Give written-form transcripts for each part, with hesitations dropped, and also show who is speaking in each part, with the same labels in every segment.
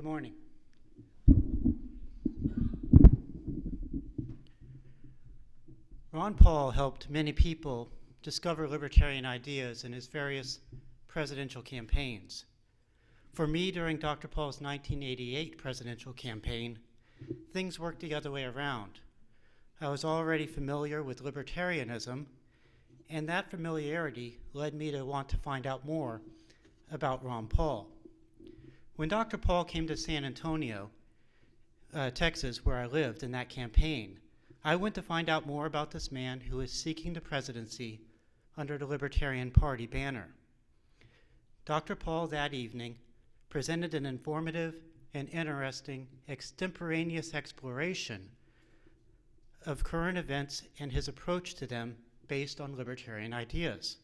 Speaker 1: morning. Ron Paul helped many people discover libertarian ideas in his various presidential campaigns. For me, during Dr. Paul's 1988 presidential campaign, things worked the other way around. I was already familiar with libertarianism, and that familiarity led me to want to find out more about Ron Paul. When Dr. Paul came to San Antonio, Texas, where I lived in that campaign, I went to find out more about this man who is seeking the presidency under the Libertarian Party banner. Dr. Paul that evening presented an informative and interesting extemporaneous exploration of current events and his approach to them based on libertarian ideas.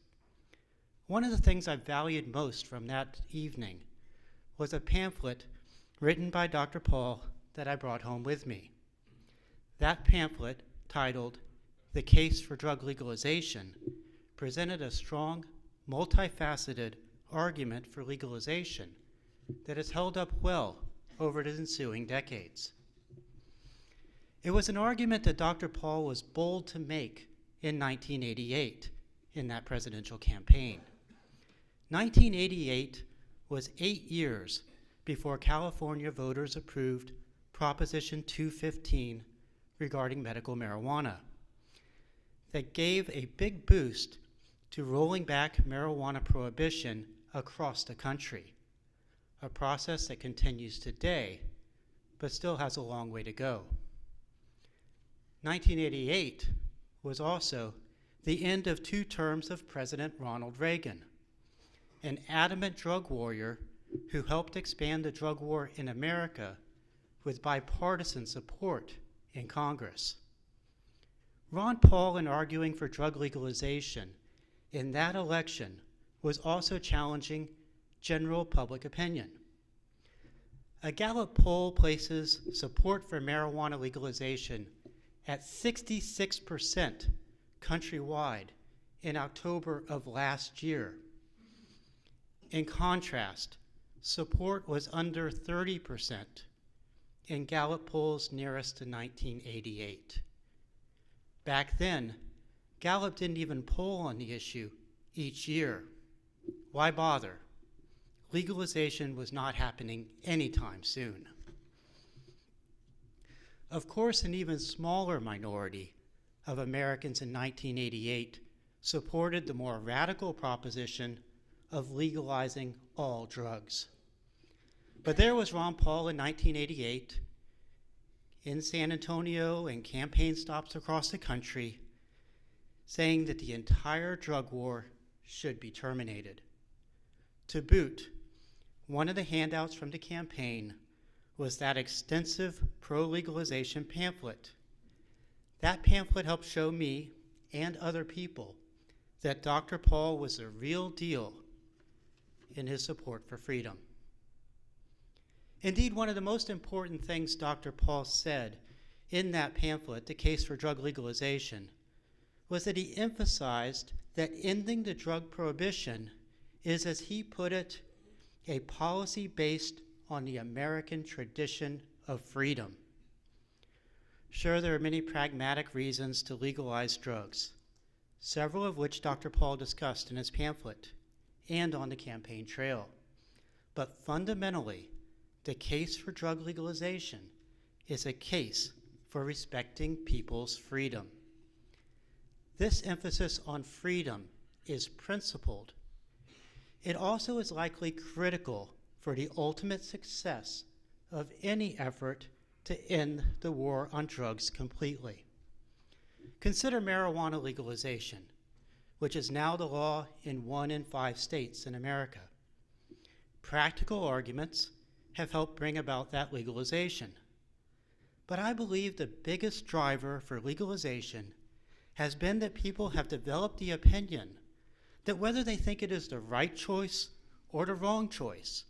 Speaker 1: One of the things I valued most from that evening was a pamphlet written by Dr. Paul that I brought home with me. That pamphlet, titled "The Case for Drug Legalization," presented a strong, multifaceted argument for legalization that has held up well over the ensuing decades. It was an argument that Dr. Paul was bold to make in 1988 in that presidential campaign. 1988 was 8 years before California voters approved Proposition 215 regarding medical marijuana. That gave a big boost to rolling back marijuana prohibition across the country, a process that continues today, but still has a long way to go. 1988 was also the end of 2 terms of President Ronald Reagan, an adamant drug warrior who helped expand the drug war in America with bipartisan support in Congress. Ron Paul, in arguing for drug legalization in that election, was also challenging general public opinion. A Gallup poll places support for marijuana legalization at 66% countrywide in October of last year. In contrast, support was under 30% in Gallup polls nearest to 1988. Back then, Gallup didn't even poll on the issue each year. Why bother? Legalization was not happening anytime soon. Of course, an even smaller minority of Americans in 1988 supported the more radical proposition of legalizing all drugs. But there was Ron Paul in 1988 in San Antonio and campaign stops across the country saying that the entire drug war should be terminated. To boot, one of the handouts from the campaign was that extensive pro-legalization pamphlet. That pamphlet helped show me and other people that Dr. Paul was the real deal in his support for freedom. Indeed, one of the most important things Dr. Paul said in that pamphlet, The Case for Drug Legalization, was that he emphasized that ending the drug prohibition is, as he put it, a policy based on the American tradition of freedom. Sure, there are many pragmatic reasons to legalize drugs, several of which Dr. Paul discussed in his pamphlet and on the campaign trail. But fundamentally, the case for drug legalization is a case for respecting people's freedom. This emphasis on freedom is principled. It also is likely critical for the ultimate success of any effort to end the war on drugs completely. Consider marijuana legalization, which is now the law in 1 in 5 states in America. Practical arguments have helped bring about that legalization. But I believe the biggest driver for legalization has been that people have developed the opinion that whether they think it is the right choice or the wrong choice,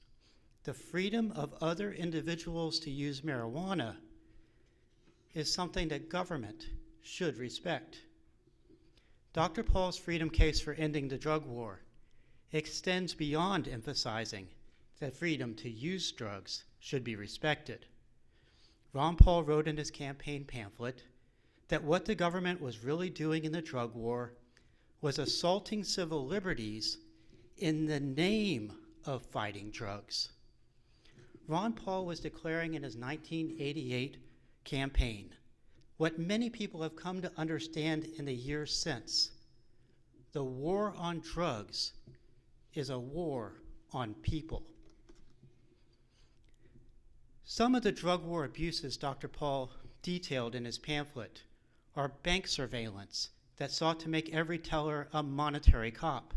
Speaker 1: the freedom of other individuals to use marijuana is something that government should respect. Dr. Paul's freedom case for ending the drug war extends beyond emphasizing that freedom to use drugs should be respected. Ron Paul wrote in his campaign pamphlet that what the government was really doing in the drug war was assaulting civil liberties in the name of fighting drugs. Ron Paul was declaring in his 1988 campaign what many people have come to understand in the years since. The war on drugs is a war on people. Some of the drug war abuses Dr. Paul detailed in his pamphlet are bank surveillance that sought to make every teller a monetary cop,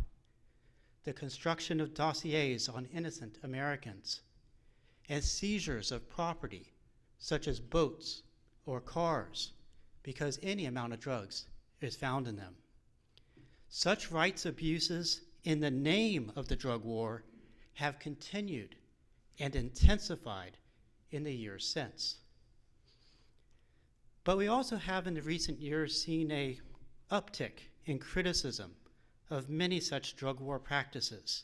Speaker 1: the construction of dossiers on innocent Americans, and seizures of property, such as boats or cars, because any amount of drugs is found in them. Such rights abuses in the name of the drug war have continued and intensified in the years since. But we also have in the recent years seen an uptick in criticism of many such drug war practices,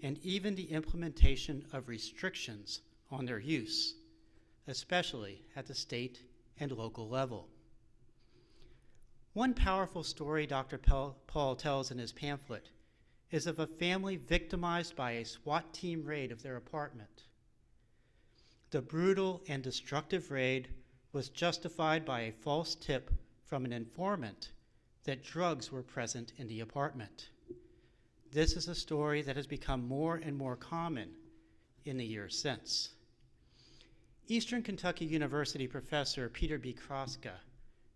Speaker 1: and even the implementation of restrictions on their use, especially at the state and local level. One powerful story Dr. Paul tells in his pamphlet is of a family victimized by a SWAT team raid of their apartment. The brutal and destructive raid was justified by a false tip from an informant that drugs were present in the apartment. This is a story that has become more and more common in the years since. Eastern Kentucky University professor Peter B. Kraska,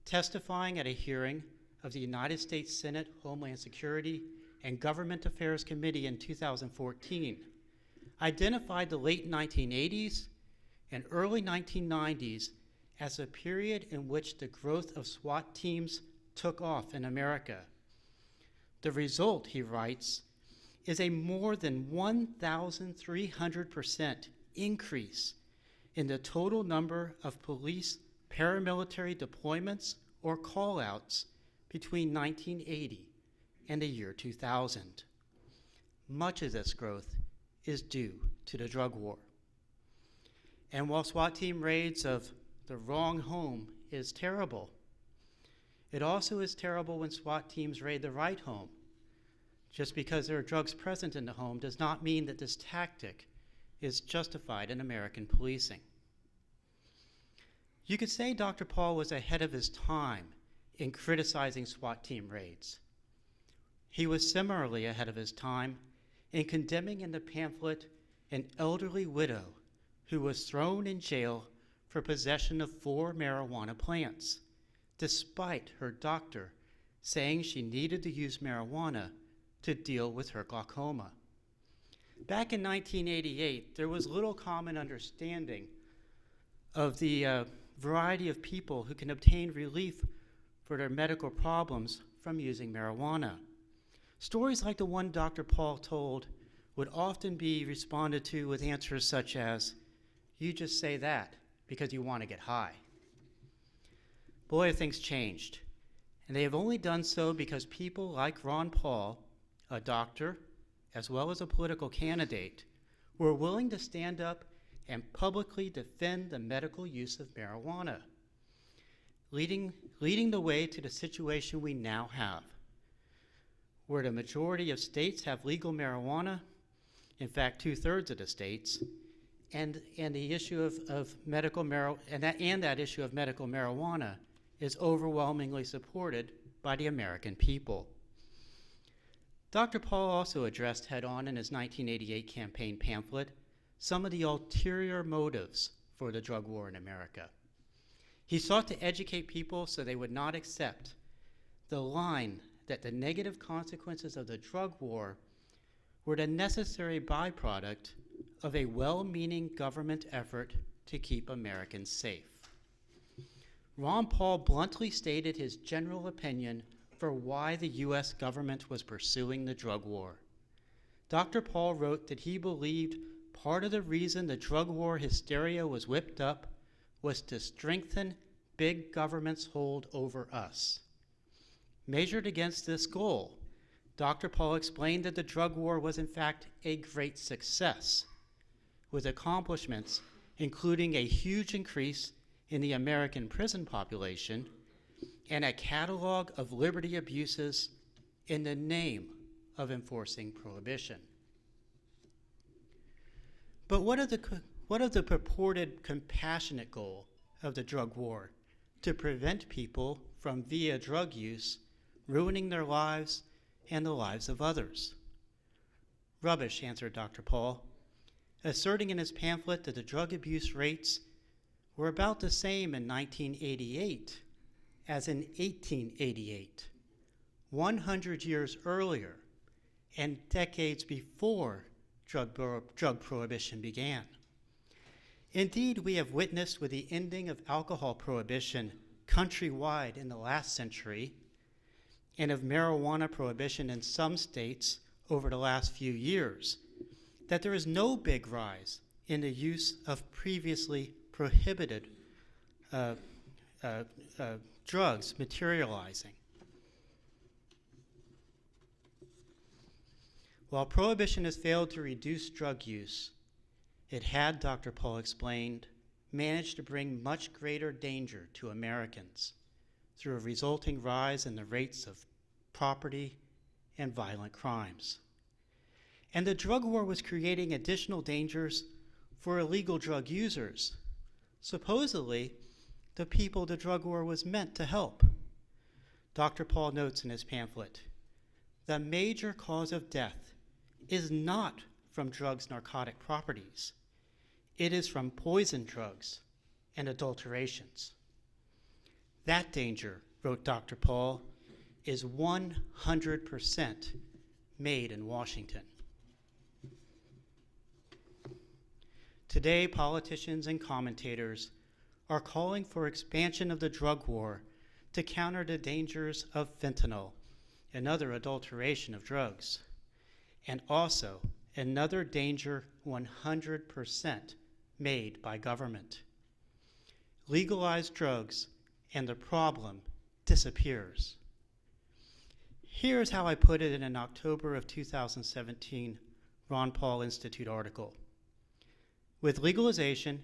Speaker 1: testifying at a hearing of the United States Senate Homeland Security and Government Affairs Committee in 2014, identified the late 1980s and early 1990s as a period in which the growth of SWAT teams took off in America. The result, he writes, is a more than 1,300% increase in the total number of police paramilitary deployments or call-outs between 1980 and the year 2000. Much of this growth is due to the drug war. And while SWAT team raids of the wrong home is terrible, it also is terrible when SWAT teams raid the right home. Just because there are drugs present in the home does not mean that this tactic is justified in American policing. You could say Dr. Paul was ahead of his time in criticizing SWAT team raids. He was similarly ahead of his time in condemning in the pamphlet an elderly widow who was thrown in jail for possession of 4 marijuana plants, despite her doctor saying she needed to use marijuana to deal with her glaucoma. Back in 1988, there was little common understanding of the variety of people who can obtain relief for their medical problems from using marijuana. Stories like the one Dr. Paul told would often be responded to with answers such as, "You just say that because you want to get high." Boy, have things changed. And they have only done so because people like Ron Paul, a doctor, as well as a political candidate, were willing to stand up and publicly defend the medical use of marijuana, leading the way to the situation we now have, where the majority of states have legal marijuana, in fact, 2/3 of the states, and the issue of medical that issue of medical marijuana is overwhelmingly supported by the American people. Dr. Paul also addressed head-on in his 1988 campaign pamphlet some of the ulterior motives for the drug war in America. He sought to educate people so they would not accept the line that the negative consequences of the drug war were the necessary byproduct of a well-meaning government effort to keep Americans safe. Ron Paul bluntly stated his general opinion for why the U.S. government was pursuing the drug war. Dr. Paul wrote that he believed part of the reason the drug war hysteria was whipped up was to strengthen big government's hold over us. Measured against this goal, Dr. Paul explained that the drug war was in fact a great success, with accomplishments including a huge increase in the American prison population and a catalog of liberty abuses in the name of enforcing prohibition. But what of the purported compassionate goal of the drug war? To prevent people from, via drug use, ruining their lives and the lives of others. Rubbish, answered Dr. Paul, asserting in his pamphlet that the drug abuse rates were about the same in 1988 as in 1888, 100 years earlier and decades before drug prohibition began. Indeed, we have witnessed with the ending of alcohol prohibition countrywide in the last century and of marijuana prohibition in some states over the last few years that there is no big rise in the use of previously prohibited drugs materializing. While prohibition has failed to reduce drug use, it had, Dr. Paul explained, managed to bring much greater danger to Americans through a resulting rise in the rates of property and violent crimes. And the drug war was creating additional dangers for illegal drug users, supposedly the people the drug war was meant to help. Dr. Paul notes in his pamphlet, the major cause of death is not from drugs' narcotic properties. It is from poison drugs and adulterations. That danger, wrote Dr. Paul, is 100% made in Washington. Today, politicians and commentators are calling for expansion of the drug war to counter the dangers of fentanyl and other adulteration of drugs, and also another danger 100% made by government. Legalize drugs and the problem disappears. Here's how I put it in an October of 2017 Ron Paul Institute article. With legalization,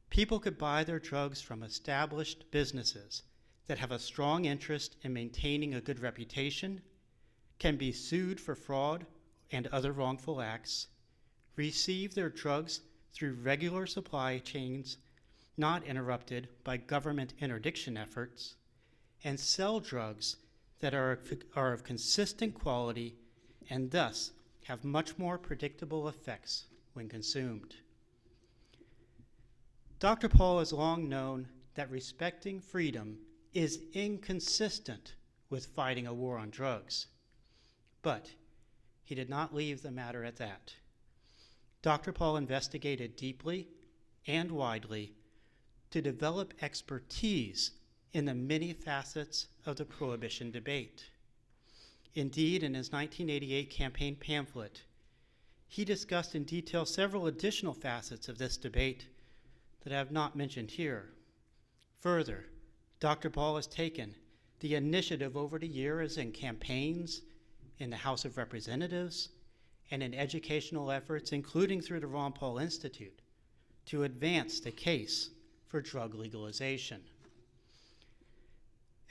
Speaker 1: people could buy their drugs from established businesses that have a strong interest in maintaining a good reputation, can be sued for fraud and other wrongful acts, receive their drugs through regular supply chains not interrupted by government interdiction efforts, and sell drugs that are of consistent quality and thus have much more predictable effects when consumed. Dr. Paul has long known that respecting freedom is inconsistent with fighting a war on drugs, but he did not leave the matter at that. Dr. Paul investigated deeply and widely to develop expertise in the many facets of the prohibition debate. Indeed, in his 1988 campaign pamphlet, he discussed in detail several additional facets of this debate that I have not mentioned here. Further, Dr. Paul has taken the initiative over the years in campaigns, in the House of Representatives, and in educational efforts, including through the Ron Paul Institute, to advance the case for drug legalization.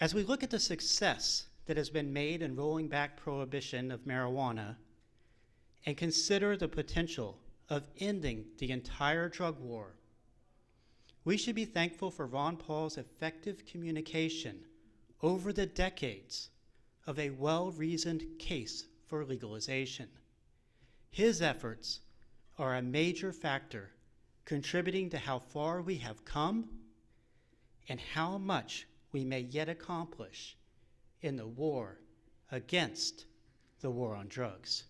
Speaker 1: As we look at the success that has been made in rolling back prohibition of marijuana and consider the potential of ending the entire drug war, we should be thankful for Ron Paul's effective communication over the decades of a well-reasoned case for legalization. His efforts are a major factor contributing to how far we have come and how much we may yet accomplish in the war against the war on drugs.